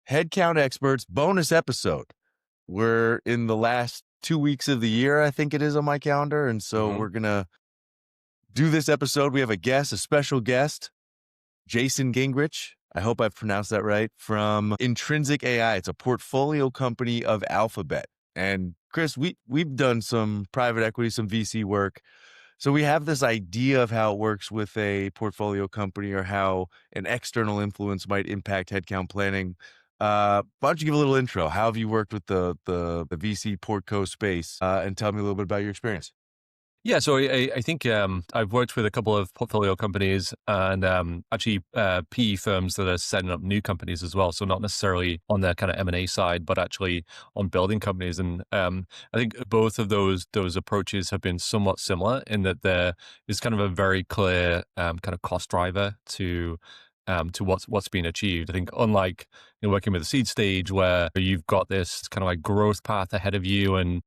Headcount Experts bonus episode. We're in the last 2 weeks of the year, I think it is on my calendar. And so Mhm. we're going to do this episode. We have a special guest, Jason Gingrich. I hope I've pronounced that right, from Intrinsic AI. It's a portfolio company of Alphabet. And Chris, we've done some private equity, some VC work. So we have this idea of how it works with a portfolio company or how an external influence might impact headcount planning. Why don't you give a little intro? How have you worked with the VC portco space, and tell me a little bit about your experience? Yeah, so I think I've worked with a couple of portfolio companies and actually PE firms that are setting up new companies as well. So not necessarily on the kind of M&A side, but actually on building companies. And I think both of those approaches have been somewhat similar in that there is kind of a very clear kind of cost driver to what's being achieved. I think unlike working with a seed stage where you've got this kind of like growth path ahead of you and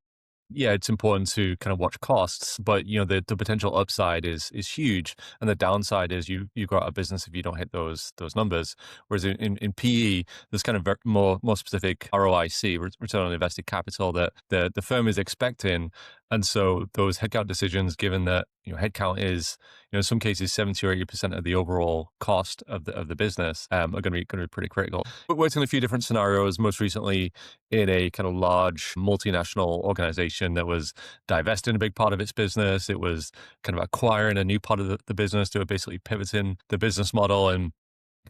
yeah, it's important to kind of watch costs, but the potential upside is huge, and the downside is you got a business if you don't hit those numbers. Whereas in PE, there's kind of more specific ROIC, return on invested capital, that the firm is expecting, and so those headcount decisions, given that headcount is in some cases 70 or 80% of the overall cost of the business, are going to be pretty critical. We worked in a few different scenarios. Most recently, in a kind of large multinational organization that was divesting a big part of its business. It was kind of acquiring a new part of the business. They were basically pivoting the business model and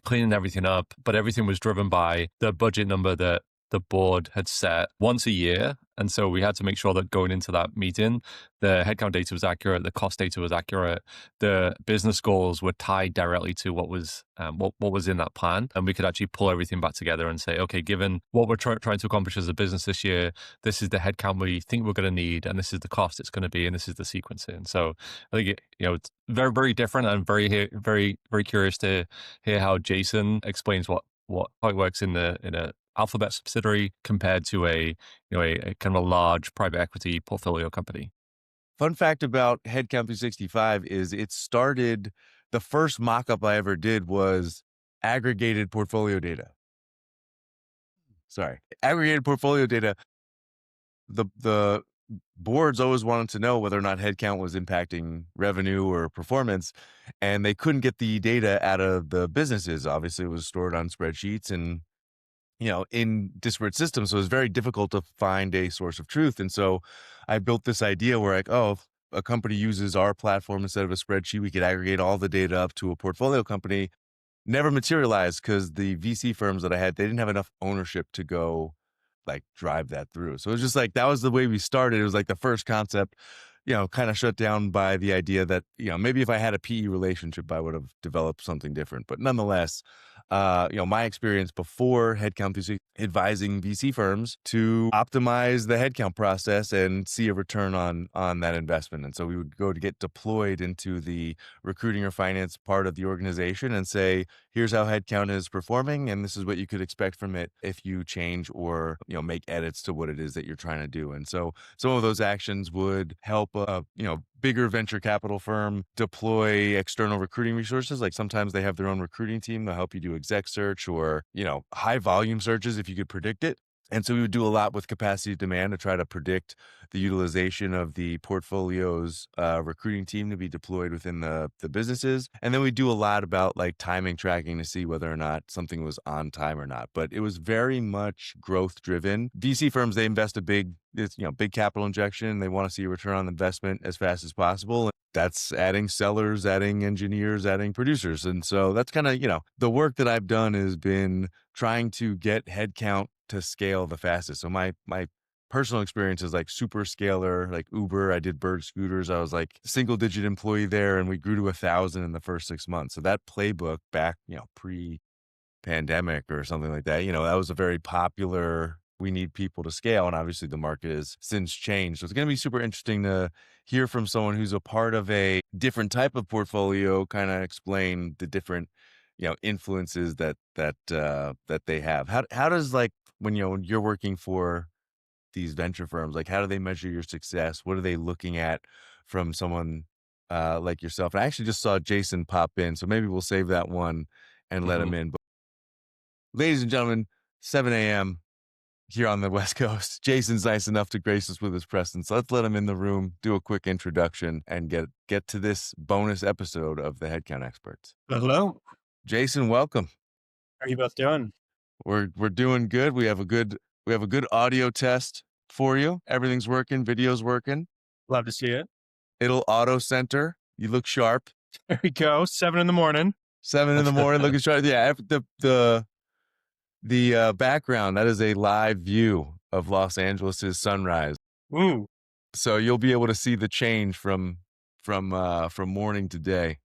cleaning everything up, but everything was driven by the budget number that the board had set once a year. And so we had to make sure that going into that meeting, the headcount data was accurate, the cost data was accurate, the business goals were tied directly to what was in that plan, and we could actually pull everything back together and say, okay, given what we're trying to accomplish as a business this year, this is the headcount we think we're going to need, and this is the cost it's going to be, and this is the sequencing. So I think it's very, very different. I'm very, very, very curious to hear how Jason explains how it works in a Alphabet subsidiary compared to a kind of a large private equity portfolio company. Fun fact about Headcount 365 is the first mock-up I ever did was aggregated portfolio data. Sorry, aggregated portfolio data. The boards always wanted to know whether or not headcount was impacting revenue or performance, and they couldn't get the data out of the businesses. Obviously, it was stored on spreadsheets and in disparate systems, so it was very difficult to find a source of truth. And so I built this idea where, like, oh, if a company uses our platform instead of a spreadsheet, we could aggregate all the data up to a portfolio company. Never materialized because the VC firms that I had, they didn't have enough ownership to go like drive that through. So it was just like, that was the way we started. It was like the first concept, kind of shut down by the idea that, maybe if I had a PE relationship, I would have developed something different. But nonetheless, my experience before Headcount 360, advising VC firms to optimize the headcount process and see a return on that investment. And so we would go to get deployed into the recruiting or finance part of the organization and say, here's how headcount is performing, and this is what you could expect from it if you change or make edits to what it is that you're trying to do. And so some of those actions would help a bigger venture capital firm deploy external recruiting resources. Like sometimes they have their own recruiting team. They'll help you do exec search or high volume searches if you could predict it. And so we would do a lot with capacity demand to try to predict the utilization of the portfolio's recruiting team to be deployed within the businesses. And then we do a lot about like timing tracking to see whether or not something was on time or not. But it was very much growth driven. VC firms, they invest big capital injection. They want to see a return on investment as fast as possible. That's adding sellers, adding engineers, adding producers. And so that's kind of, the work that I've done has been trying to get headcount to scale the fastest. So my personal experience is like super scaler, like Uber. I did Bird Scooters. I was like single digit employee there, and we grew to 1,000 in the first 6 months. So that playbook back, pre-pandemic or something like that, that was a very popular. We need people to scale, and obviously the market has since changed. So it's going to be super interesting to hear from someone who's a part of a different type of portfolio, kind of explain the different influences that they have. How does, like, when you're working for these venture firms, like, how do they measure your success? What are they looking at from someone like yourself? And I actually just saw Jason pop in, so maybe we'll save that one and let him Mhm. in. But ladies and gentlemen, 7 a.m. here on the West Coast. Jason's nice enough to grace us with his presence. Let's let him in the room, do a quick introduction, and get to this bonus episode of the Headcount Experts. Hello. Jason, welcome. How are you both doing? We're doing good. We have a good audio test for you. Everything's working. Video's working. Love to see it. It'll auto center. You look sharp. There we go. 7 in the morning. 7 in the morning, looking sharp. Yeah, the background, that is a live view of Los Angeles' sunrise. Ooh. So you'll be able to see the change from morning to day.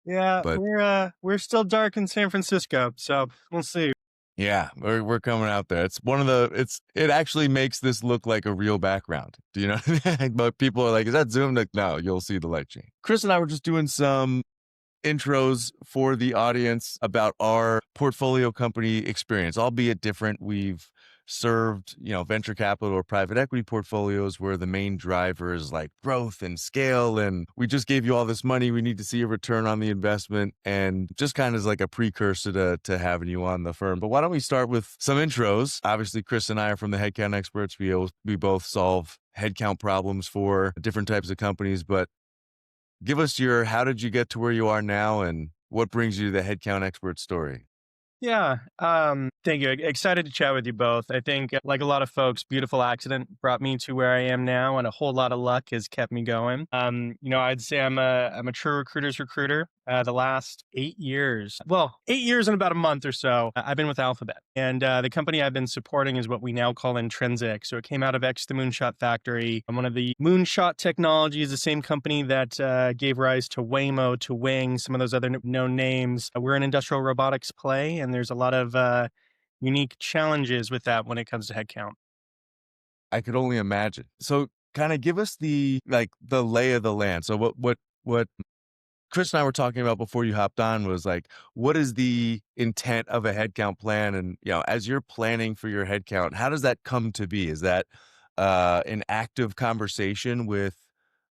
Yeah, But we're still dark in San Francisco, so we'll see. yeah, we're coming out there. It actually makes this look like a real background. Do you know what I mean? But people are like, is that Zoom? Like, no, you'll see the light change. Chris and I were just doing some intros for the audience about our portfolio company experience, albeit different. We've served, venture capital or private equity portfolios where the main driver is like growth and scale. And we just gave you all this money. We need to see a return on the investment, and just kind of as like a precursor to having you on the firm. But why don't we start with some intros? Obviously, Chris and I are from the Headcount Experts. We both solve headcount problems for different types of companies, but give us how did you get to where you are now, and what brings you to the Headcount Expert story? Yeah, thank you. Excited to chat with you both. I think, like a lot of folks, beautiful accident brought me to where I am now, and a whole lot of luck has kept me going. I'd say I'm a true recruiter's recruiter. The last 8 years, 8 years and about a month or so, I've been with Alphabet. And the company I've been supporting is what we now call Intrinsic. So it came out of the Moonshot Factory. And one of the moonshot technologies, the same company that gave rise to Waymo, to Wing, some of those other known names. We're an industrial robotics play, and there's a lot of unique challenges with that when it comes to headcount. I could only imagine. So kind of give us the lay of the land. So what Chris and I were talking about before you hopped on was like, what is the intent of a headcount plan? And, as you're planning for your headcount, how does that come to be? Is that an active conversation with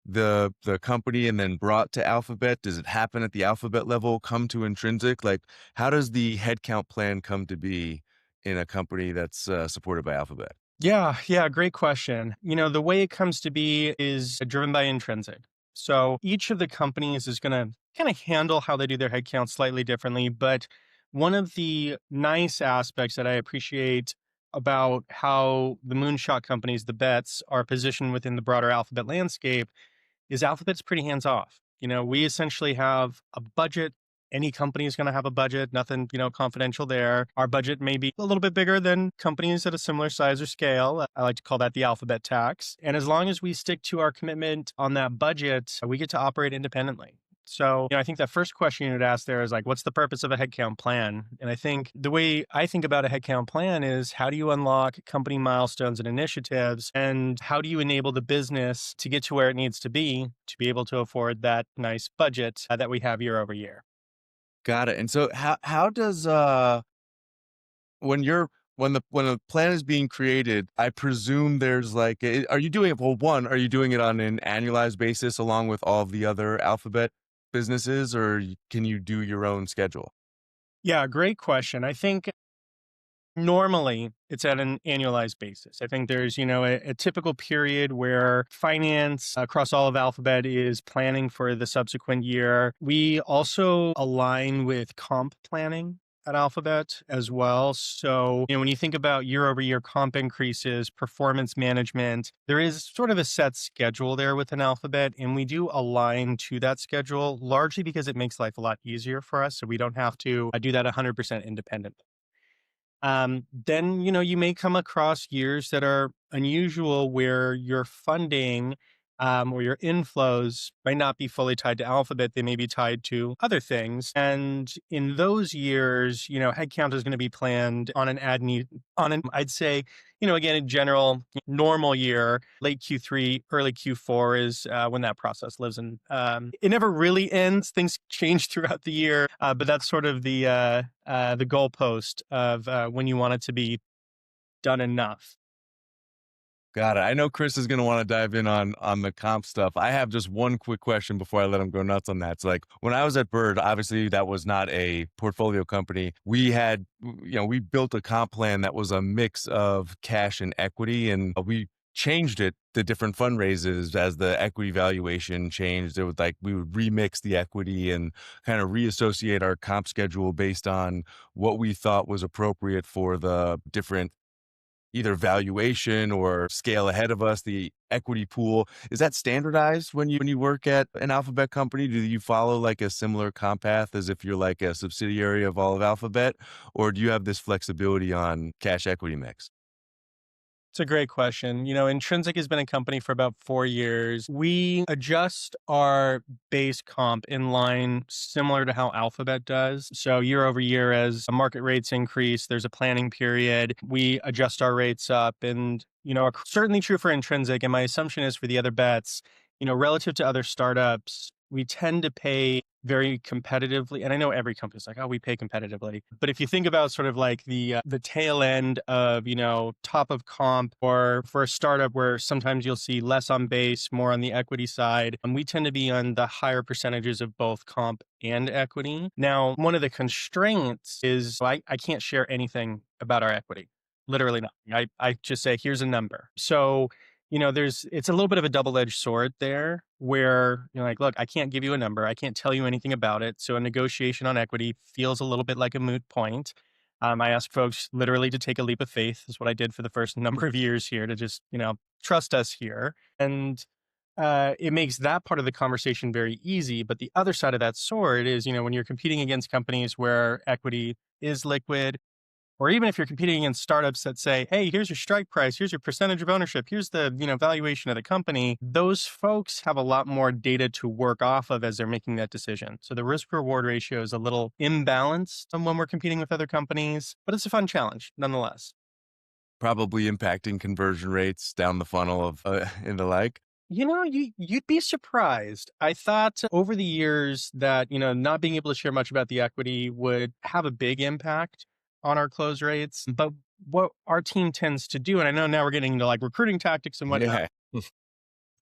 the company and then brought to Alphabet? Does it happen at the Alphabet level, come to Intrinsic? Like, how does the headcount plan come to be in a company that's supported by Alphabet? Yeah, great question. The way it comes to be is driven by Intrinsic. So each of the companies is going to kind of handle how they do their headcount slightly differently. But one of the nice aspects that I appreciate about how the moonshot companies, the bets, are positioned within the broader Alphabet landscape is Alphabet's pretty hands off. We essentially have a budget. Any company is going to have a budget, nothing, confidential there. Our budget may be a little bit bigger than companies at a similar size or scale. I like to call that the Alphabet tax. And as long as we stick to our commitment on that budget, we get to operate independently. So, I think that first question you'd ask there is like, what's the purpose of a headcount plan? And I think the way I think about a headcount plan is how do you unlock company milestones and initiatives? And how do you enable the business to get to where it needs to be able to afford that nice budget that we have year over year? Got it. And so how does when the plan is being created, I presume there's like are you doing it are you doing it on an annualized basis along with all of the other Alphabet businesses, or can you do your own schedule? Yeah, great question. I think normally it's at an annualized basis. I think there's, a typical period where finance across all of Alphabet is planning for the subsequent year. We also align with comp planning at Alphabet as well. So, when you think about year over year comp increases, performance management, there is sort of a set schedule there within Alphabet, and we do align to that schedule largely because it makes life a lot easier for us. So we don't have to do that 100% independently. Then, you may come across years that are unusual where your funding or your inflows might not be fully tied to Alphabet. They may be tied to other things. And in those years, headcount is going to be planned on I'd say, again, in general, normal year, late Q3, early Q4 is when that process lives in. It never really ends. Things change throughout the year, but that's sort of the goalpost of when you want it to be done enough. Got it. I know Chris is going to want to dive in on the comp stuff. I have just one quick question before I let him go nuts on that. It's like when I was at Bird, obviously that was not a portfolio company. We had, we built a comp plan that was a mix of cash and equity, and we changed it to different fundraisers as the equity valuation changed. It was like we would remix the equity and kind of reassociate our comp schedule based on what we thought was appropriate for the different either valuation or scale ahead of us, the equity pool. Is that standardized when you work at an Alphabet company? Do you follow like a similar comp path as if you're like a subsidiary of all of Alphabet, or do you have this flexibility on cash equity mix? It's a great question. Intrinsic has been a company for about 4 years. We adjust our base comp in line similar to how Alphabet does. So year over year, as market rates increase, there's a planning period. We adjust our rates up, and certainly true for Intrinsic. And my assumption is for the other bets, relative to other startups, we tend to pay very competitively. And I know every company's like, oh, we pay competitively. But if you think about sort of like the tail end of, top of comp, or for a startup where sometimes you'll see less on base, more on the equity side, and we tend to be on the higher percentages of both comp and equity. Now, one of the constraints is I can't share anything about our equity. Literally nothing. I just say, here's a number. So it's a little bit of a double-edged sword there where you're like, look, I can't give you a number. I can't tell you anything about it. So a negotiation on equity feels a little bit like a moot point. I ask folks literally to take a leap of faith. Is what I did for the first number of years here, to just, trust us here. And it makes that part of the conversation very easy. But the other side of that sword is, when you're competing against companies where equity is liquid, or even if you're competing against startups that say, hey, here's your strike price, here's your percentage of ownership, here's the valuation of the company, those folks have a lot more data to work off of as they're making that decision. So the risk reward ratio is a little imbalanced when we're competing with other companies, but it's a fun challenge nonetheless. Probably impacting conversion rates down the funnel of and the like. You'd be surprised. I thought over the years that, not being able to share much about the equity would have a big impact on our close rates. But what our team tends to do, and I know now we're getting into like recruiting tactics and whatnot, Yeah.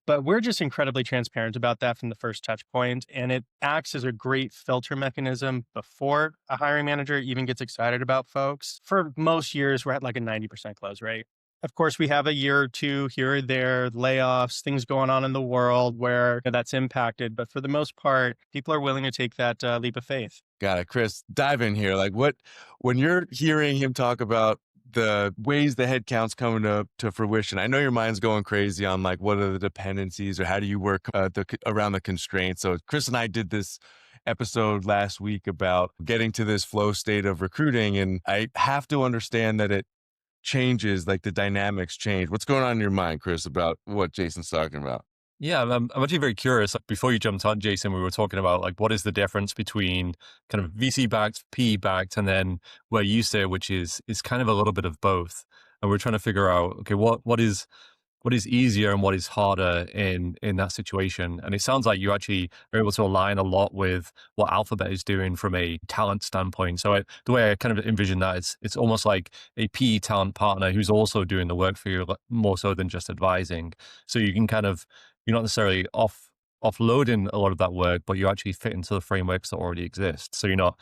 but we're just incredibly transparent about that from the first touch point. And it acts as a great filter mechanism before a hiring manager even gets excited about folks. For most years, we're at like a 90% close rate. Of course, we have a year or two here or there, layoffs, things going on in the world where that's impacted. But for the most part, people are willing to take that leap of faith. Got it. Chris, dive in here. Like when you're hearing him talk about the ways the headcount's coming to fruition, I know your mind's going crazy on like, what are the dependencies or how do you work around the constraints? So Chris and I did this episode last week about getting to this flow state of recruiting. And I have to understand that it changes, like the dynamics change. What's going on in your mind, Chris, about what Jason's talking about? Yeah, I'm actually very curious. Before you jumped on, Jason, we were talking about like what is the difference between kind of VC backed, PE backed, and then where you say, which is kind of a little bit of both. And we're trying to figure out, okay, what is easier and what is harder in that situation. And it sounds like you actually are able to align a lot with what Alphabet is doing from a talent standpoint. So the way I kind of envision that is it's almost like a PE talent partner who's also doing the work for you, more so than just advising. So you can kind of, you're not necessarily offloading a lot of that work, but you actually fit into the frameworks that already exist. So you're not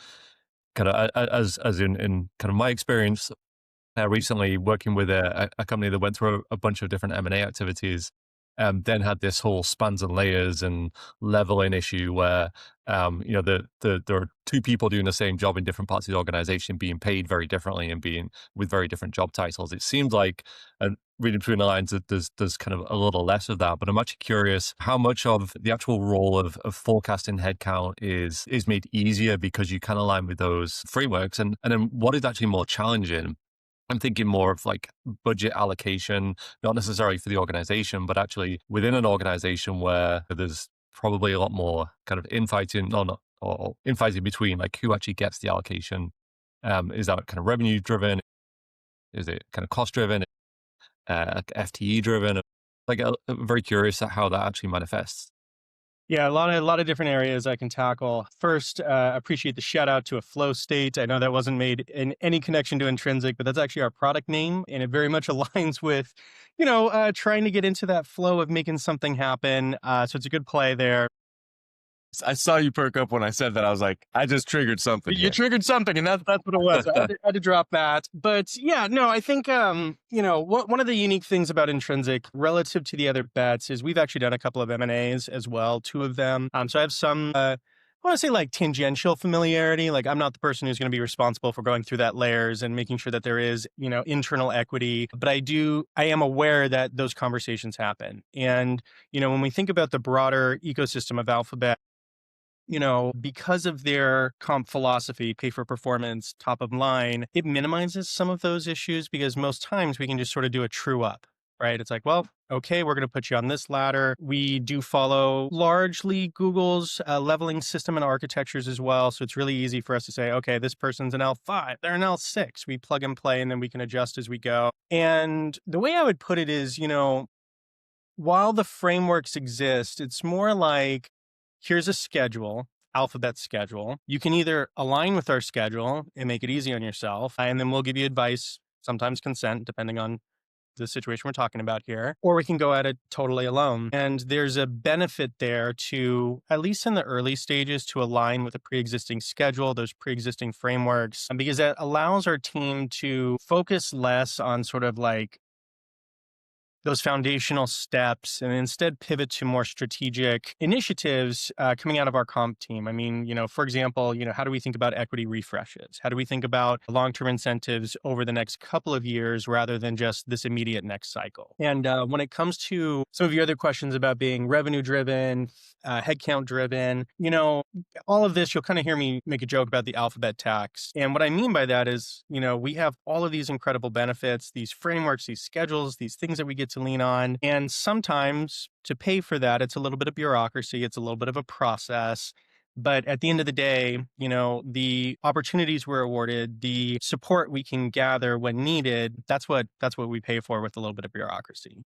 kind of, as in kind of my experience, recently working with a company that went through a bunch of different M&A activities, then had this whole spans and layers and leveling issue where, there are two people doing the same job in different parts of the organization being paid very differently and being with very different job titles. It seems like, reading between the lines, that there's kind of a little less of that, but I'm actually curious how much of the actual role of forecasting headcount is made easier because you can align with those frameworks, and then what is actually more challenging. I'm thinking more of like budget allocation, not necessarily for the organization, but actually within an organization where there's probably a lot more kind of infighting, or infighting between like who actually gets the allocation. Is that kind of revenue driven? Is it kind of cost driven? FTE driven? Like, I'm very curious at how that actually manifests. Yeah, a lot of different areas I can tackle. First, appreciate the shout out to a flow state. I know that wasn't made in any connection to Intrinsic, but that's actually our product name, and it very much aligns with, trying to get into that flow of making something happen. So it's a good play there. I saw you perk up when I said that. I was like, I just triggered something You here. triggered something, and that's what it was. I had to drop that. But yeah, no, I think one of the unique things about Intrinsic relative to the other bets is we've actually done a couple of M&As as well, two of them. So I have some I want to say like tangential familiarity. Like I'm not the person who's going to be responsible for going through that layers and making sure that there is, internal equity. But I am aware that those conversations happen. And, when we think about the broader ecosystem of Alphabet, because of their comp philosophy, pay for performance, top of line, it minimizes some of those issues because most times we can just sort of do a true up, right? It's like, well, okay, we're going to put you on this ladder. We do follow largely Google's leveling system and architectures as well. So it's really easy for us to say, okay, this person's an L5, they're an L6. We plug and play and then we can adjust as we go. And the way I would put it is, while the frameworks exist, it's more like, here's a schedule, Alphabet schedule. You can either align with our schedule and make it easy on yourself, and then we'll give you advice, sometimes consent, depending on the situation we're talking about here, or we can go at it totally alone. And there's a benefit there to, at least in the early stages, to align with a pre-existing schedule, those pre-existing frameworks, because that allows our team to focus less on sort of like those foundational steps and instead pivot to more strategic initiatives coming out of our comp team. I mean, for example, how do we think about equity refreshes? How do we think about long-term incentives over the next couple of years rather than just this immediate next cycle? And when it comes to some of your other questions about being revenue driven, headcount driven, all of this, you'll kind of hear me make a joke about the Alphabet tax. And what I mean by that is, we have all of these incredible benefits, these frameworks, these schedules, these things that we get to lean on. And sometimes to pay for that, it's a little bit of bureaucracy, it's a little bit of a process. But at the end of the day, the opportunities we're awarded, the support we can gather when needed, that's what we pay for with a little bit of bureaucracy.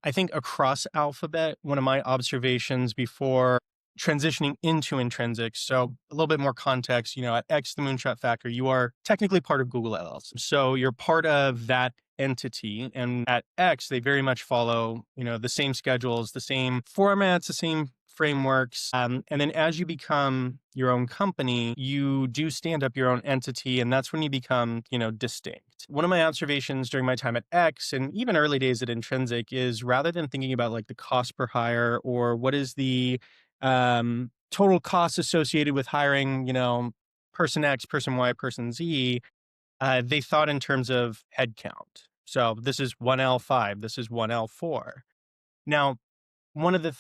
I think across Alphabet, one of my observations before transitioning into Intrinsic, so a little bit more context, at X, the Moonshot Factor, you are technically part of Google LLC. So you're part of that entity. And at X, they very much follow, the same schedules, the same formats, the same frameworks. And then as you become your own company, you do stand up your own entity, and that's when you become, distinct. One of my observations during my time at X and even early days at Intrinsic is rather than thinking about like the cost per hire or what is the total cost associated with hiring, person X, person Y, person Z, they thought in terms of headcount. So this is 1L5, this is 1L4. Now, one of the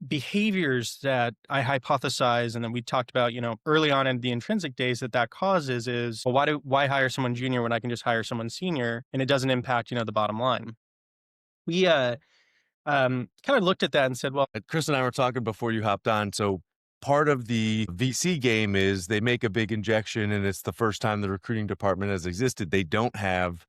behaviors that I hypothesize and that we talked about, early on in the Intrinsic days that causes is, well, why hire someone junior when I can just hire someone senior and it doesn't impact, the bottom line? We kind of looked at that and said, well, Chris and I were talking before you hopped on. So part of the VC game is they make a big injection and it's the first time the recruiting department has existed. They don't have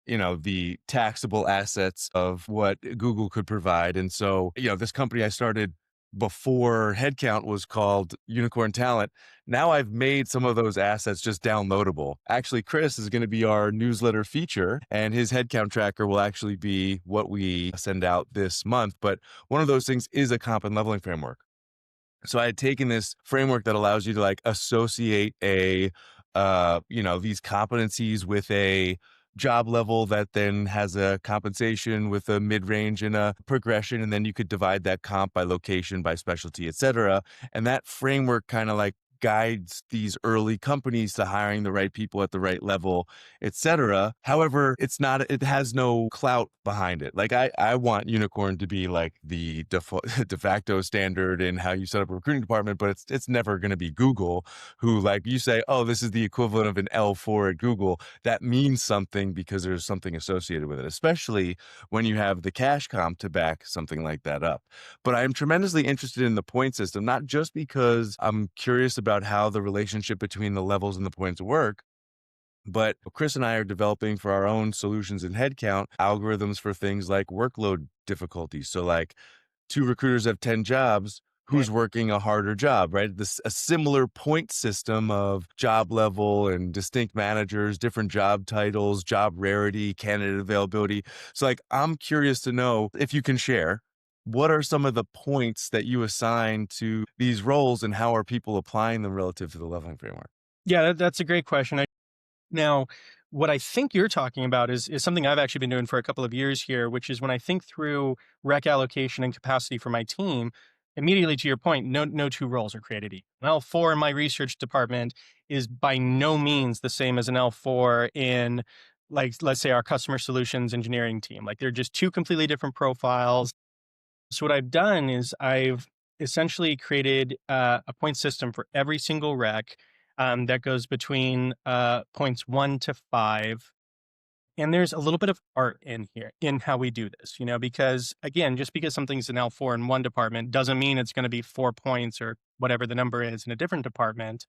the taxable assets of what Google could provide. And so, this company I started before Headcount was called Unicorn Talent. Now I've made some of those assets just downloadable. Actually, Chris is going to be our newsletter feature, and his Headcount tracker will actually be what we send out this month. But one of those things is a comp and leveling framework. So I had taken this framework that allows you to like associate these competencies with a job level that then has a compensation with a mid-range and a progression. And then you could divide that comp by location, by specialty, et cetera. And that framework kind of like guides these early companies to hiring the right people at the right level, et cetera. However, it has no clout behind it. Like I want Unicorn to be like the de facto standard in how you set up a recruiting department, but it's never going to be Google, who like you say, oh, this is the equivalent of an L4 at Google. That means something because there's something associated with it, especially when you have the cash comp to back something like that up. But I am tremendously interested in the point system, not just because I'm curious about how the relationship between the levels and the points work, but Chris and I are developing for our own solutions in Headcount algorithms for things like workload difficulty. So like 2 recruiters have 10 jobs. who's working a harder job, right? This a similar point system of job level and distinct managers, different job titles, job rarity, candidate availability. So like I'm curious to know if you can share what are some of the points that you assign to these roles and how are people applying them relative to the leveling framework? Yeah, that's a great question. Now, what I think you're talking about is something I've actually been doing for a couple of years here, which is when I think through rec allocation and capacity for my team, immediately to your point, no two roles are created equal. An L4 in my research department is by no means the same as an L4 in, like, let's say our customer solutions engineering team. Like they're just two completely different profiles. So what I've done is I've essentially created a point system for every single rec that goes between points 1 to 5. And there's a little bit of art in here in how we do this, because again, just because something's an L4 in one department doesn't mean it's going to be 4 points or whatever the number is in a different department.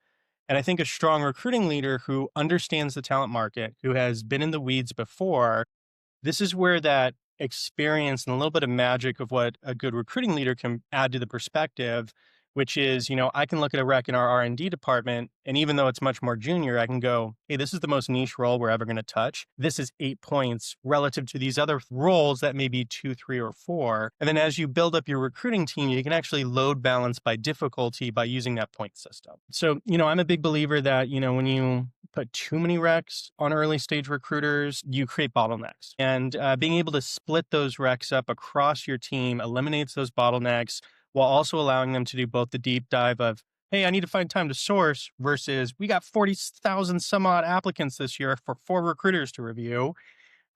And I think a strong recruiting leader who understands the talent market, who has been in the weeds before, this is where that experience and a little bit of magic of what a good recruiting leader can add to the perspective, which is, I can look at a rec in our R&D department, and even though it's much more junior, I can go, hey, this is the most niche role we're ever going to touch. This is 8 points relative to these other roles that may be 2, 3, or 4. And then as you build up your recruiting team, you can actually load balance by difficulty by using that point system. So, I'm a big believer that, when you put too many recs on early stage recruiters, you create bottlenecks. And being able to split those recs up across your team eliminates those bottlenecks while also allowing them to do both the deep dive of, hey, I need to find time to source versus we got 40,000 some odd applicants this year for 4 recruiters to review.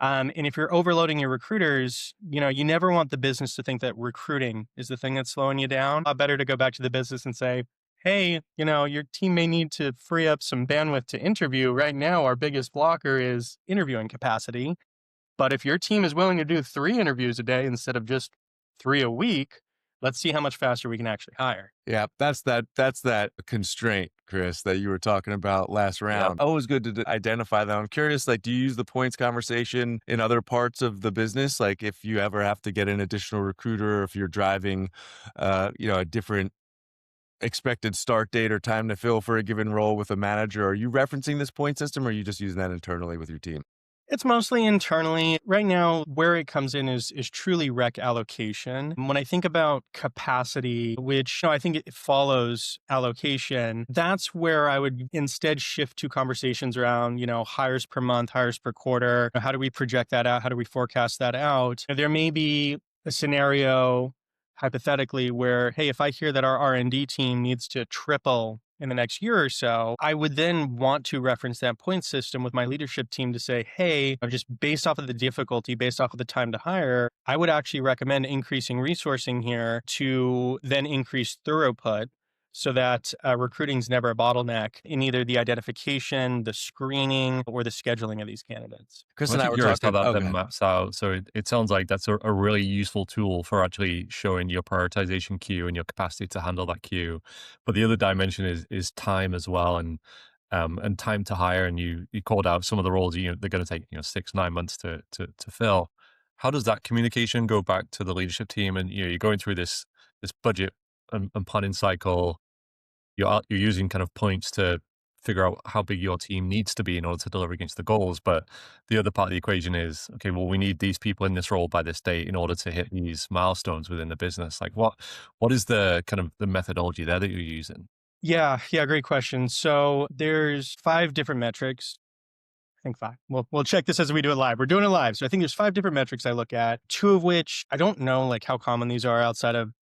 And if you're overloading your recruiters, you never want the business to think that recruiting is the thing that's slowing you down. Better to go back to the business and say, hey, your team may need to free up some bandwidth to interview. Right now, our biggest blocker is interviewing capacity. But if your team is willing to do 3 interviews a day instead of just 3 a week, let's see how much faster we can actually hire. Yeah, that's that constraint, Chris, that you were talking about last round. Yeah. Always good to identify that. I'm curious, like, do you use the points conversation in other parts of the business? Like, if you ever have to get an additional recruiter, or if you're driving, a different expected start date or time to fill for a given role with a manager, are you referencing this point system, or are you just using that internally with your team? It's mostly internally. Right now, where it comes in is truly rec allocation. When I think about capacity, which I think it follows allocation, that's where I would instead shift to conversations around, hires per month, hires per quarter. How do we project that out? How do we forecast that out? There may be a scenario hypothetically where, hey, if I hear that our R&D team needs to triple in the next year or so, I would then want to reference that point system with my leadership team to say, hey, just based off of the difficulty, based off of the time to hire, I would actually recommend increasing resourcing here to then increase throughput so that recruiting is never a bottleneck in either the identification, the screening, or the scheduling of these candidates. Chris I'm and I actually were curious how talking. that Oh, go then ahead. maps out. So it sounds like that's a really useful tool for actually showing your prioritization queue and your capacity to handle that queue. But the other dimension is time as well, and time to hire. And you called out some of the roles they're going to take 6-9 months to fill. How does that communication go back to the leadership team? And you're going through this budget and planning cycle. You're using kind of points to figure out how big your team needs to be in order to deliver against the goals. But the other part of the equation is, okay, well, we need these people in this role by this date in order to hit these milestones within the business. Like what is the kind of the methodology there that you're using? Yeah, great question. So there's 5 different metrics. I think 5. We'll check this as we do it live. We're doing it live. So I think there's 5 different metrics I look at, 2 of which I don't know like how common these are outside of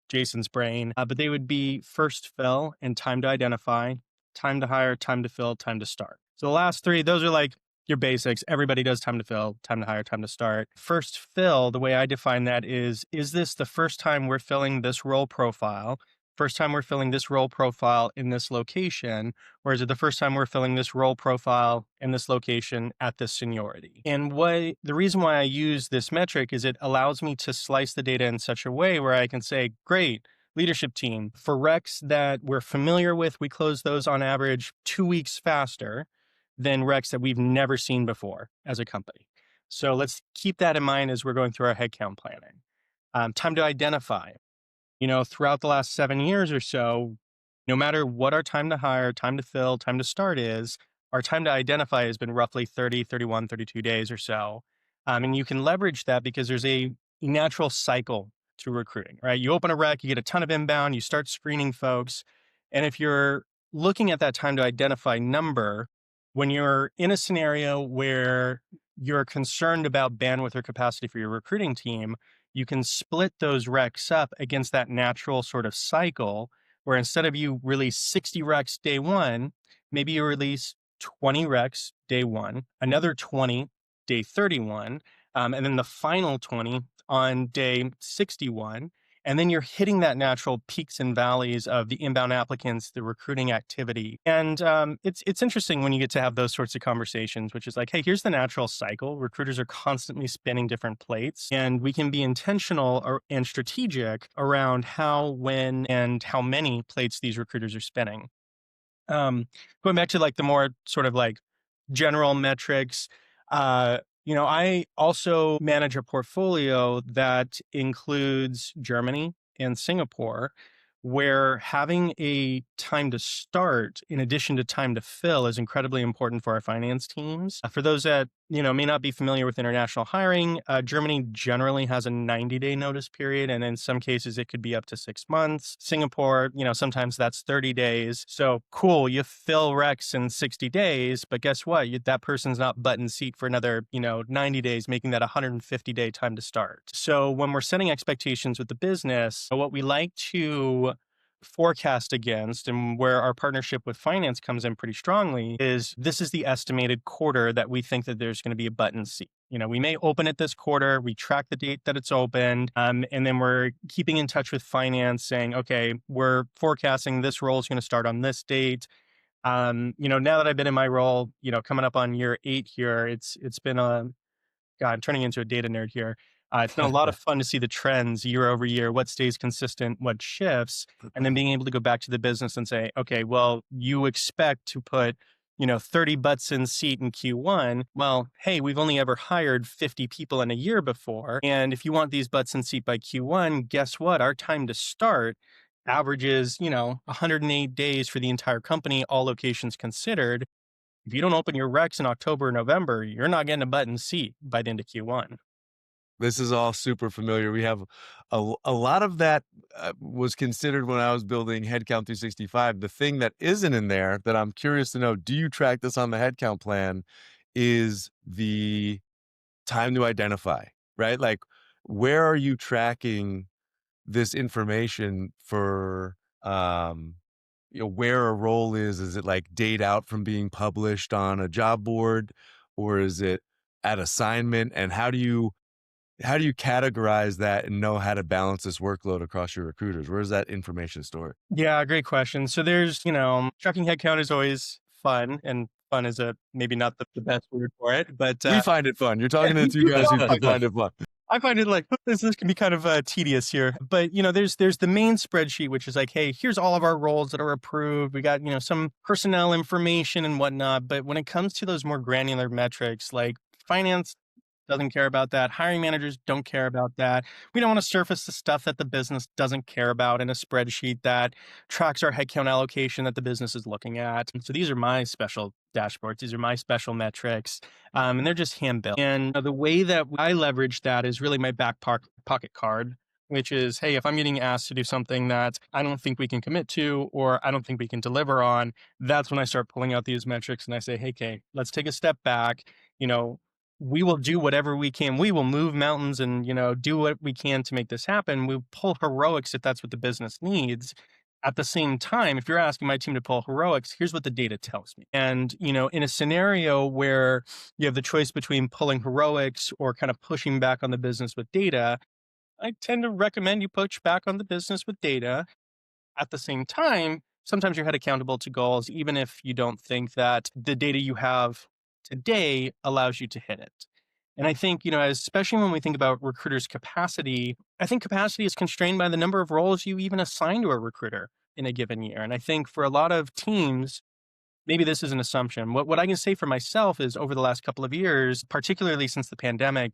Jason's brain, but they would be first fill and time to identify, time to hire, time to fill, time to start. So the last 3, those are like your basics. Everybody does time to fill, time to hire, time to start. First fill, the way I define that is this the first time we're filling this role profile? First time we're filling this role profile in this location, or is it the first time we're filling this role profile in this location at this seniority? And the reason why I use this metric is it allows me to slice the data in such a way where I can say, great, leadership team, for recs that we're familiar with, we close those on average 2 weeks faster than recs that we've never seen before as a company. So let's keep that in mind as we're going through our headcount planning. Time to identify. throughout the last 7 years or so, no matter what our time to hire, time to fill, time to start is, our time to identify has been roughly 30, 31, 32 days or so. And you can leverage that because there's a natural cycle to recruiting, right? You open a rec, you get a ton of inbound, you start screening folks. And if you're looking at that time to identify number, when you're in a scenario where you're concerned about bandwidth or capacity for your recruiting team, you can split those recs up against that natural sort of cycle where instead of you release 60 recs day one, maybe you release 20 recs day one, another 20 day 31, and then the final 20 on day 61. And then you're hitting that natural peaks and valleys of the inbound applicants, the recruiting activity. And it's interesting when you get to have those sorts of conversations, which is like, hey, here's the natural cycle. Recruiters are constantly spinning different plates, and we can be intentional and strategic around how, when, and how many plates these recruiters are spinning. Going back to like the more sort of like general metrics, I also manage a portfolio that includes Germany and Singapore, where having a time to start in addition to time to fill is incredibly important for our finance teams. For those that, may not be familiar with international hiring, Germany generally has a 90-day notice period, and in some cases it could be up to 6 months. Singapore, sometimes that's 30 days. So cool, you fill recs in 60 days, but guess what? That person's not button seat for another, 90 days, making that a 150-day time to start. So when we're setting expectations with the business, what we like to forecast against and where our partnership with finance comes in pretty strongly is this is the estimated quarter that we think that there's going to be a button seat. We may open it this quarter, we track the date that it's opened, and then we're keeping in touch with finance saying, okay, we're forecasting this role is going to start on this date. Now that I've been in my role, coming up on year 8 here, it's been God, I'm turning into a data nerd here. It's been a lot of fun to see the trends year over year, what stays consistent, what shifts, and then being able to go back to the business and say, okay, well, you expect to put, 30 butts in seat in Q1. Well, hey, we've only ever hired 50 people in a year before. And if you want these butts in seat by Q1, guess what? Our time to start averages, 108 days for the entire company, all locations considered. If you don't open your recs in October or November, you're not getting a button seat by the end of Q1. This is all super familiar. We have a lot of that was considered when I was building Headcount 365. The thing that isn't in there that I'm curious to know, do you track this on the headcount plan, is the time to identify, right? Like, where are you tracking this information for, where a role is? Is it like date out from being published on a job board, or is it at assignment? And how do you categorize that and know how to balance this workload across your recruiters? Where's that information stored? Yeah, great question. So there's, tracking headcount is always fun, and fun is maybe not the best word for it, but We find it fun. You're talking to two guys who find it fun. I find it like this can be kind of tedious here, but there's the main spreadsheet, which is like, hey, here's all of our roles that are approved. We got some personnel information and whatnot. But when it comes to those more granular metrics, like finance doesn't care about that, hiring managers don't care about that. We don't want to surface the stuff that the business doesn't care about in a spreadsheet that tracks our headcount allocation that the business is looking at. And so these are my special dashboards. These are my special metrics, and they're just hand built. And the way that I leverage that is really my back pocket card, which is, hey, if I'm getting asked to do something that I don't think we can commit to or I don't think we can deliver on, that's when I start pulling out these metrics and I say, hey, Kay, let's take a step back. We will do whatever we can. We will move mountains and, do what we can to make this happen. We'll pull heroics if that's what the business needs. At the same time, if you're asking my team to pull heroics, here's what the data tells me. And, in a scenario where you have the choice between pulling heroics or kind of pushing back on the business with data, I tend to recommend you push back on the business with data. At the same time, sometimes you're held accountable to goals, even if you don't think that the data you have today allows you to hit it. And I think, especially when we think about recruiters' capacity, I think capacity is constrained by the number of roles you even assign to a recruiter in a given year. And I think for a lot of teams, maybe this is an assumption. What I can say for myself is over the last couple of years, particularly since the pandemic,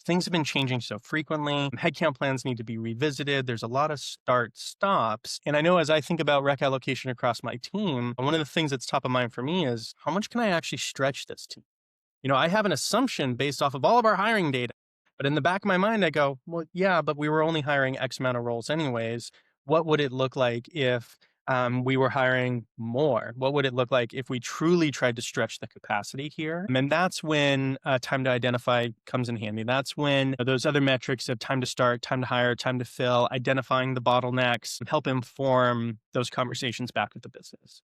things have been changing so frequently. Headcount plans need to be revisited. There's a lot of start stops. And I know as I think about rec allocation across my team, one of the things that's top of mind for me is how much can I actually stretch this team? I have an assumption based off of all of our hiring data, but in the back of my mind, I go, well, yeah, but we were only hiring X amount of roles anyways. What would it look like if we were hiring more? What would it look like if we truly tried to stretch the capacity here? And that's when time to identify comes in handy. That's when those other metrics of time to start, time to hire, time to fill, identifying the bottlenecks help inform those conversations back with the business.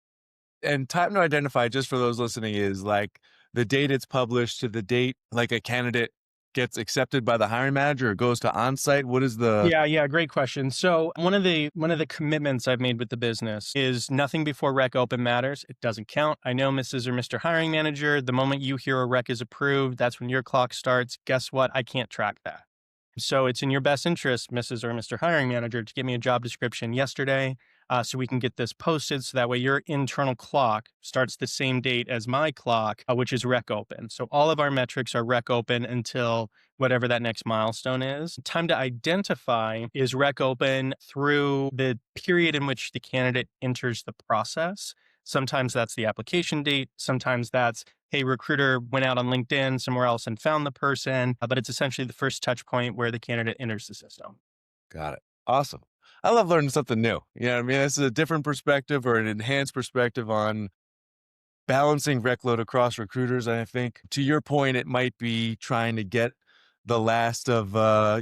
And time to identify, just for those listening, is like the date it's published to the date like a candidate gets accepted by the hiring manager or goes to on-site. What is the Yeah, great question. So one of the commitments I've made with the business is nothing before rec open matters. It doesn't count. I know Mrs. or Mr. Hiring Manager, the moment you hear a rec is approved, that's when your clock starts. Guess what? I can't track that. So it's in your best interest, Mrs. or Mr. Hiring Manager, to give me a job description yesterday so we can get this posted. So that way your internal clock starts the same date as my clock, which is rec open. So all of our metrics are rec open until whatever that next milestone is. Time to identify is rec open through the period in which the candidate enters the process. Sometimes that's the application date. Sometimes that's, hey, recruiter went out on LinkedIn somewhere else and found the person, but it's essentially the first touch point where the candidate enters the system. Got it. Awesome. I love learning something new. I mean, this is a different perspective or an enhanced perspective on balancing rec load across recruiters. And I think to your point, it might be trying to get the last of,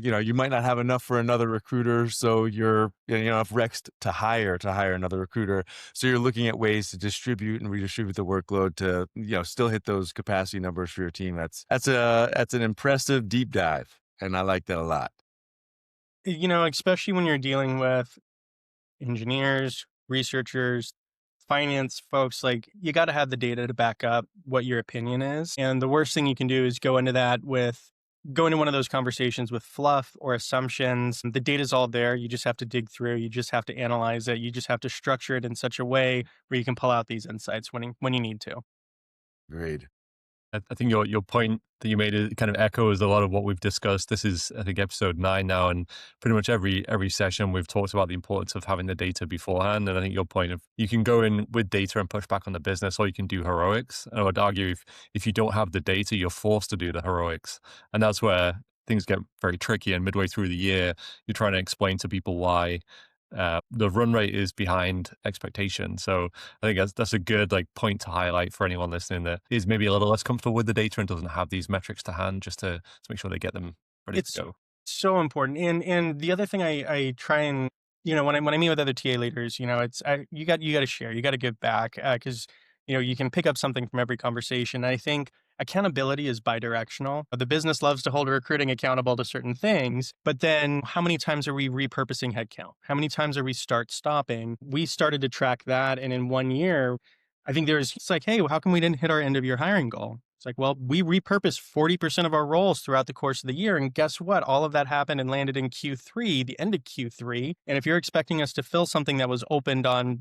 you might not have enough for another recruiter. So you're, enough recs to hire another recruiter. So you're looking at ways to distribute and redistribute the workload to, still hit those capacity numbers for your team. That's an impressive deep dive. And I like that a lot. Especially when you're dealing with engineers, researchers, finance folks, like you got to have the data to back up what your opinion is. And the worst thing you can do is go into one of those conversations with fluff or assumptions. The data's all there. You just have to dig through. You just have to analyze it. You just have to structure it in such a way where you can pull out these insights when you need to. Agreed. I think your point that you made kind of echoes a lot of what we've discussed. This is, I think, episode 9 now, and pretty much every session we've talked about the importance of having the data beforehand. And I think your point of you can go in with data and push back on the business, or you can do heroics. And I would argue if you don't have the data, you're forced to do the heroics, and that's where things get very tricky. And midway through the year, you're trying to explain to people why the run rate is behind expectation. So I think that's a good point to highlight for anyone listening that is maybe a little less comfortable with the data and doesn't have these metrics to hand, just to make sure they get them ready to go. So important. And the other thing I try and, when I meet with other TA leaders, you got to share, you got to give back because, you can pick up something from every conversation. I think accountability is bidirectional. The business loves to hold recruiting accountable to certain things, but then how many times are we repurposing headcount? How many times are we stopping? We started to track that. And in 1 year, I think it's like, hey, well, how come we didn't hit our end of year hiring goal? It's like, well, we repurposed 40% of our roles throughout the course of the year. And guess what? All of that happened and landed in Q3, the end of Q3. And if you're expecting us to fill something that was opened on,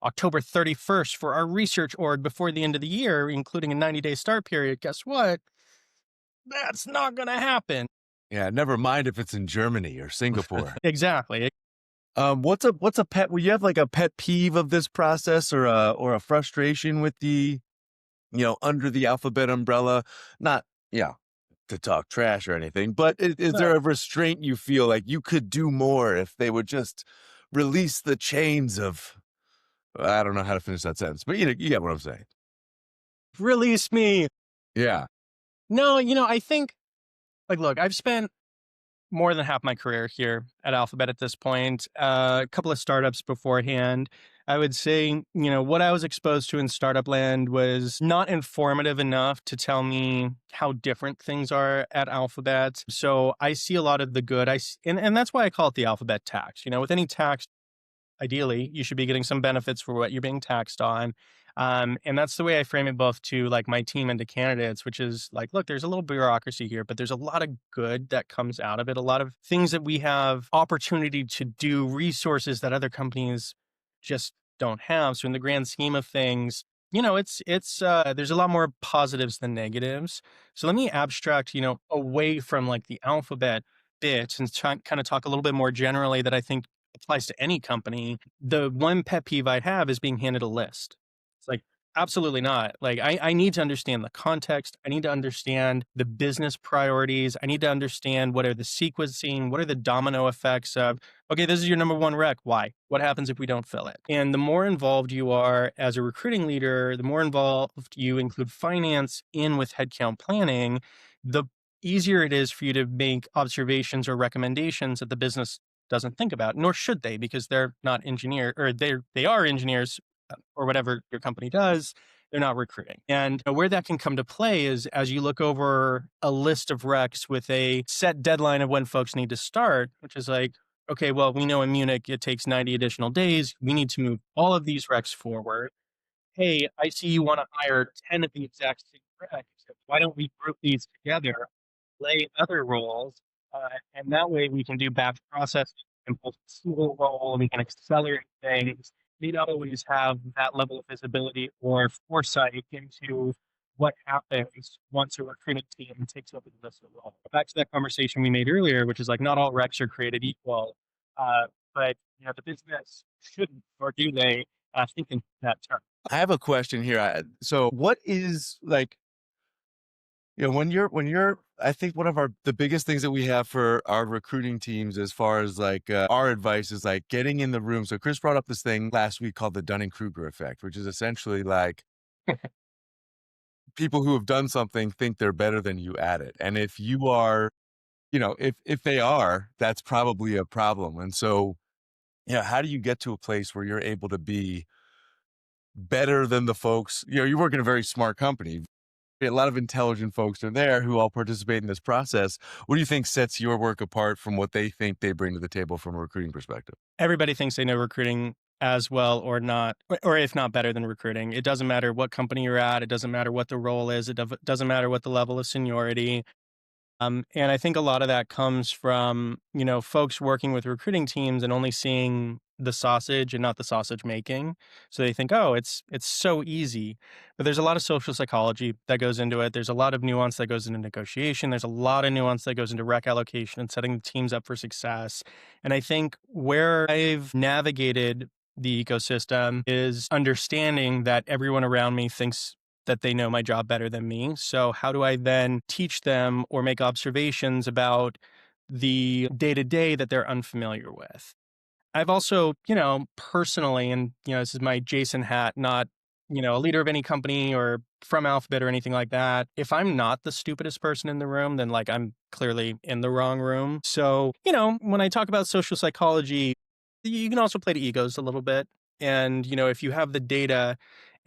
October 31st for our research org before the end of the year, including a 90-day start period, guess what? That's not going to happen. Yeah, never mind if it's in Germany or Singapore. Exactly. What's a pet? Will you have a pet peeve of this process or a frustration with the under the Alphabet umbrella? Not, to talk trash or anything, but is there a restraint you feel like you could do more if they would just release the chains of, I don't know how to finish that sentence, but you get what I'm saying. Release me. Yeah. No, I think, look, I've spent more than half my career here at Alphabet at this point, a couple of startups beforehand. I would say, what I was exposed to in startup land was not informative enough to tell me how different things are at Alphabet. So I see a lot of the good. And that's why I call it the Alphabet tax. With any tax, ideally, you should be getting some benefits for what you're being taxed on. And that's the way I frame it both to my team and to candidates, which is look, there's a little bureaucracy here, but there's a lot of good that comes out of it. A lot of things that we have opportunity to do, resources that other companies just don't have. So in the grand scheme of things, there's a lot more positives than negatives. So let me abstract, away from like the alphabet bit and kind of talk a little bit more generally that I think applies to any company. The one pet peeve I have is being handed a list. It's like, absolutely not. Like, I need to understand the context. I need to understand the business priorities. I need to understand what are the sequencing, what are the domino effects of, okay, this is your number one rec. Why? What happens if we don't fill it? And the more involved you are as a recruiting leader, the more involved you include finance in with headcount planning, the easier it is for you to make observations or recommendations that the business doesn't think about, nor should they, because they're not engineer or they are engineers or whatever your company does. They're not recruiting. And where that can come to play is as you look over a list of recs with a set deadline of when folks need to start, which is like, okay, well, we know in Munich it takes 90 additional days. We need to move all of these recs forward. Hey, I see you want to hire 10 of the exact same recs. Why don't we group these together, lay other roles, and that way we can do batch processing and pull a single role, we can accelerate things. We don't always have that level of visibility or foresight into what happens once a recruiting team takes over the list of roles. Back to that conversation we made earlier, which is like not all recs are created equal, but the business shouldn't, or do they, think in that term. I have a question here. So what is like, when you're, I think one of the biggest things that we have for our recruiting teams, as far as like our advice, is like getting in the room. So Chris brought up this thing last week called the Dunning-Kruger effect, which is essentially like people who have done something think they're better than you at it. And if you are, if they are, that's probably a problem. And so, how do you get to a place where you're able to be better than the folks? You work in a very smart company. A lot of intelligent folks are there who all participate in this process. What do you think sets your work apart from what they think they bring to the table from a recruiting perspective? Everybody thinks they know recruiting as well or not, or if not better than recruiting. It doesn't matter what company you're at. It doesn't matter what the role is. It doesn't matter what the level of seniority. And I think a lot of that comes from, folks working with recruiting teams and only seeing the sausage and not the sausage making. So they think, oh, it's so easy. But there's a lot of social psychology that goes into it. There's a lot of nuance that goes into negotiation. There's a lot of nuance that goes into rec allocation and setting the teams up for success. And I think where I've navigated the ecosystem is understanding that everyone around me thinks that they know my job better than me. So how do I then teach them or make observations about the day-to-day that they're unfamiliar with? I've also, personally, and, this is my Jason hat, not, a leader of any company or from Alphabet or anything like that. If I'm not the stupidest person in the room, then like I'm clearly in the wrong room. So, when I talk about social psychology, you can also play to egos a little bit. And, if you have the data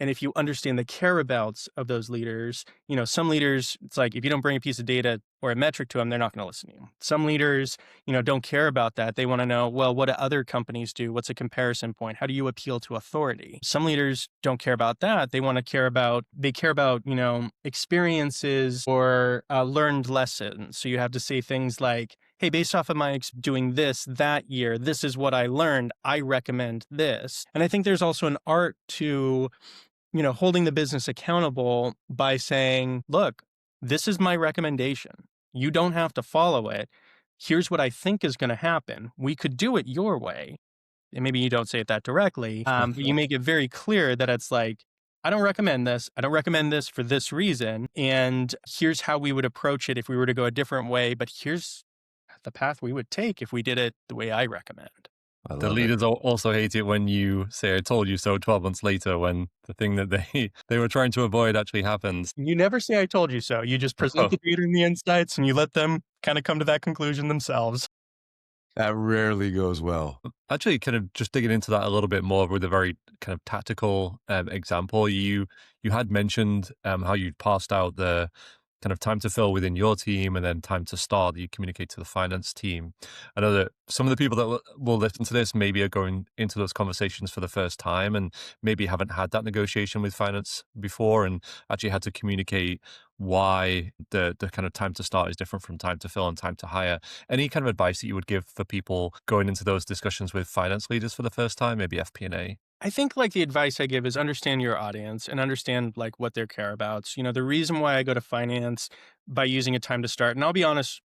and if you understand the careabouts of those leaders, some leaders, it's like if you don't bring a piece of data or a metric to them, they're not going to listen to you. Some leaders, don't care about that. They want to know, well, what do other companies do? What's a comparison point? How do you appeal to authority? Some leaders don't care about that. They care about, experiences or learned lessons. So you have to say things like, hey, based off of my doing this that year, this is what I learned. I recommend this. And I think there's also an art to, holding the business accountable by saying, look, this is my recommendation. You don't have to follow it. Here's what I think is going to happen. We could do it your way. And maybe you don't say it that directly, but you make it very clear that it's like, I don't recommend this. I don't recommend this for this reason. And here's how we would approach it if we were to go a different way. But here's the path we would take if we did it the way I recommend. The leaders also hate it when you say, I told you so 12 months later, when the thing that they were trying to avoid actually happens. You never say, I told you so. You just present the data and the insights and you let them kind of come to that conclusion themselves. That rarely goes well. Actually, kind of just digging into that a little bit more with a very kind of tactical example, you had mentioned how you'd passed out the kind of time to fill within your team and then time to start that you communicate to the finance team. I know that some of the people that will listen to this maybe are going into those conversations for the first time and maybe haven't had that negotiation with finance before and actually had to communicate why the kind of time to start is different from time to fill and time to hire. Any kind of advice that you would give for people going into those discussions with finance leaders for the first time, maybe FP&A? I think like the advice I give is understand your audience and understand like what their care abouts. The reason why I go to finance by using a time to start, and I'll be honest,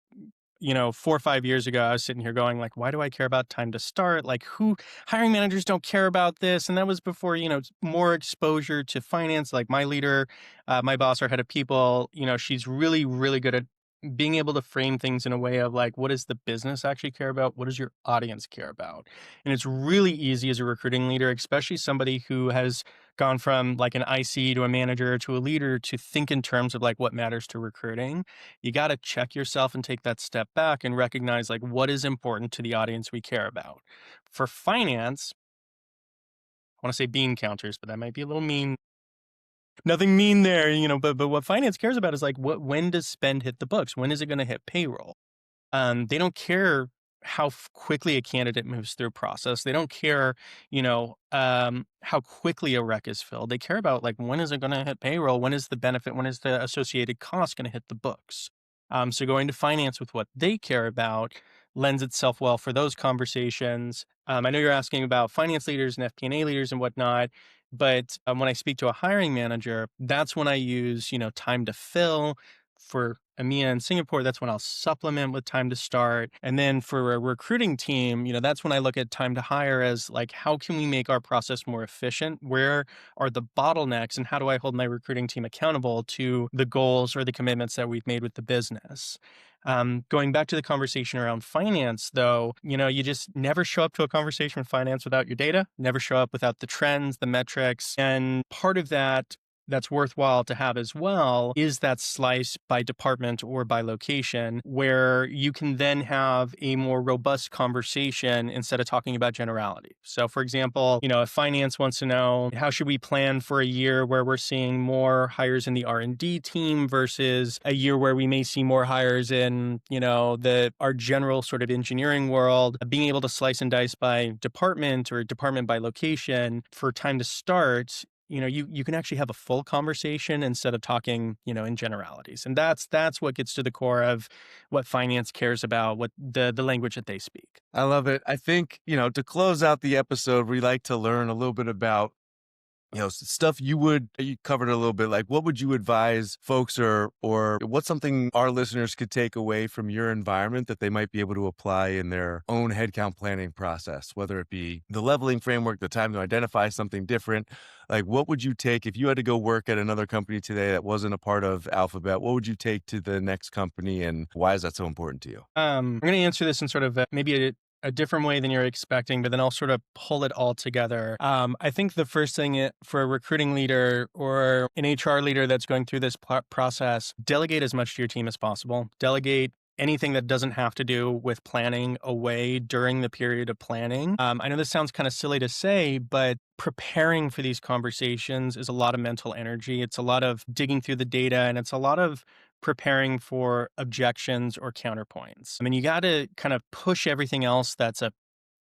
4 or 5 years ago, I was sitting here going like, why do I care about time to start? Like who hiring managers don't care about this. And that was before, more exposure to finance. Like my leader, my boss, our head of people, she's really, really good at being able to frame things in a way of like, what does the business actually care about? What does your audience care about? And it's really easy as a recruiting leader, especially somebody who has gone from like an IC to a manager to a leader, to think in terms of like what matters to recruiting. You got to check yourself and take that step back and recognize like what is important to the audience we care about. For finance, I want to say bean counters, but that might be a little mean. Nothing mean there, but what finance cares about is like when does spend hit the books? When is it going to hit payroll? They don't care how quickly a candidate moves through a process. They don't care, how quickly a rec is filled. They care about like when is it going to hit payroll? When is the benefit? When is the associated cost going to hit the books? So going to finance with what they care about lends itself well for those conversations. I know you're asking about finance leaders and FP&A leaders and whatnot, but when I speak to a hiring manager, that's when I use, time to fill. For EMEA and Singapore, that's when I'll supplement with time to start. And then for a recruiting team, that's when I look at time to hire as like, how can we make our process more efficient? Where are the bottlenecks? And how do I hold my recruiting team accountable to the goals or the commitments that we've made with the business? Going back to the conversation around finance, though, you just never show up to a conversation with finance without your data, never show up without the trends, the metrics. And part of that's worthwhile to have as well is that slice by department or by location, where you can then have a more robust conversation instead of talking about generality. So for example, if finance wants to know how should we plan for a year where we're seeing more hires in the R&D team versus a year where we may see more hires in, our general sort of engineering world, being able to slice and dice by department or department by location for time to start, you can actually have a full conversation instead of talking, in generalities. And that's what gets to the core of what finance cares about, what the language that they speak. I love it. I think, to close out the episode, we like to learn a little bit about stuff you covered a little bit, like what would you advise folks or what's something our listeners could take away from your environment that they might be able to apply in their own headcount planning process, whether it be the leveling framework, the time to identify something different. Like what would you take if you had to go work at another company today that wasn't a part of Alphabet? What would you take to the next company and why is that so important to you? I'm going to answer this in sort of maybe a different way than you're expecting, but then I'll sort of pull it all together. I think the first thing for a recruiting leader or an HR leader that's going through this process, delegate as much to your team as possible. Delegate anything that doesn't have to do with planning away during the period of planning. I know this sounds kind of silly to say, but preparing for these conversations is a lot of mental energy. It's a lot of digging through the data, and it's a lot of preparing for objections or counterpoints. I mean, you got to kind of push everything else that's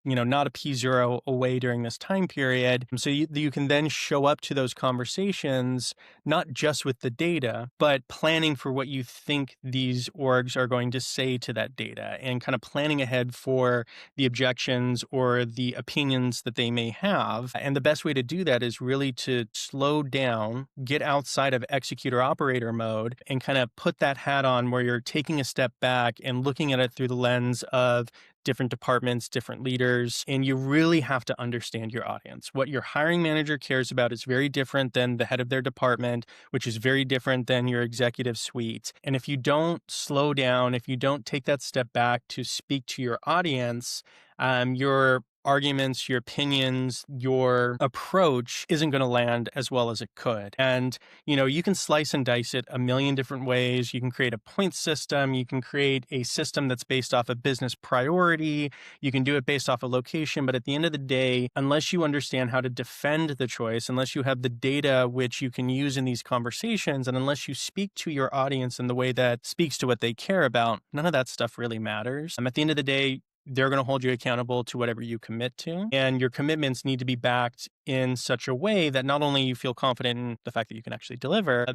not a P0 away during this time period. So you can then show up to those conversations, not just with the data, but planning for what you think these orgs are going to say to that data and kind of planning ahead for the objections or the opinions that they may have. And the best way to do that is really to slow down, get outside of executor operator mode and kind of put that hat on where you're taking a step back and looking at it through the lens of different departments, different leaders, and you really have to understand your audience. What your hiring manager cares about is very different than the head of their department, which is very different than your executive suite. And if you don't slow down, if you don't take that step back to speak to your audience, your arguments, your opinions, your approach isn't going to land as well as it could. And, you can slice and dice it a million different ways. You can create a point system. You can create a system that's based off of business priority. You can do it based off of location. But at the end of the day, unless you understand how to defend the choice, unless you have the data which you can use in these conversations, and unless you speak to your audience in the way that speaks to what they care about, none of that stuff really matters. At the end of the day, they're going to hold you accountable to whatever you commit to. And your commitments need to be backed in such a way that not only you feel confident in the fact that you can actually deliver,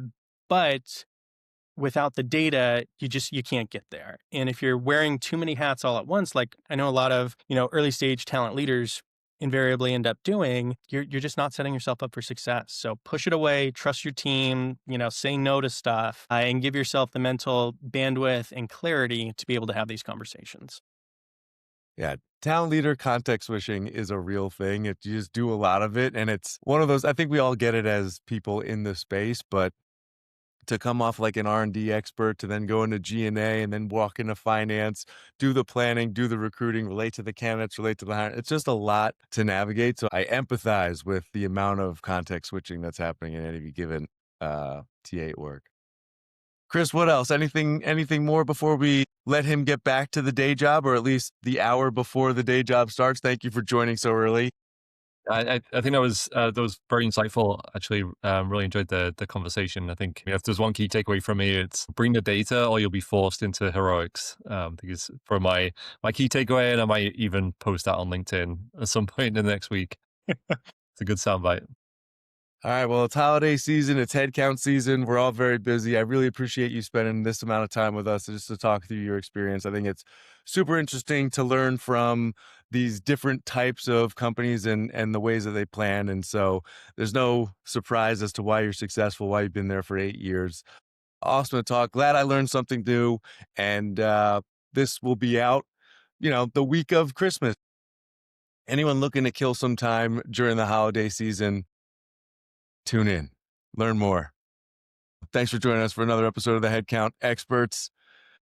but without the data, you can't get there. And if you're wearing too many hats all at once, like I know a lot of, early stage talent leaders invariably end up doing, you're just not setting yourself up for success. So push it away, trust your team, say no to stuff, and give yourself the mental bandwidth and clarity to be able to have these conversations. Yeah. Town leader context switching is a real thing. You just do a lot of it. And it's one of those, I think we all get it as people in the space, but to come off like an R&D expert to then go into G&A and then walk into finance, do the planning, do the recruiting, relate to the candidates, relate to the hire. It's just a lot to navigate. So I empathize with the amount of context switching that's happening in any given TA work. Chris, what else? Anything more before we let him get back to the day job, or at least the hour before the day job starts? Thank you for joining so early. I think that was very insightful. Actually, really enjoyed the conversation. I think if there's one key takeaway from me, it's bring the data, or you'll be forced into heroics. Because for my key takeaway, and I might even post that on LinkedIn at some point in the next week. It's a good soundbite. All right. Well, it's holiday season. It's headcount season. We're all very busy. I really appreciate you spending this amount of time with us just to talk through your experience. I think it's super interesting to learn from these different types of companies and the ways that they plan. And so there's no surprise as to why you're successful, why you've been there for 8 years. Awesome to talk. Glad I learned something new. And this will be out, the week of Christmas. Anyone looking to kill some time during the holiday season, tune in, learn more. Thanks for joining us for another episode of the Headcount Experts.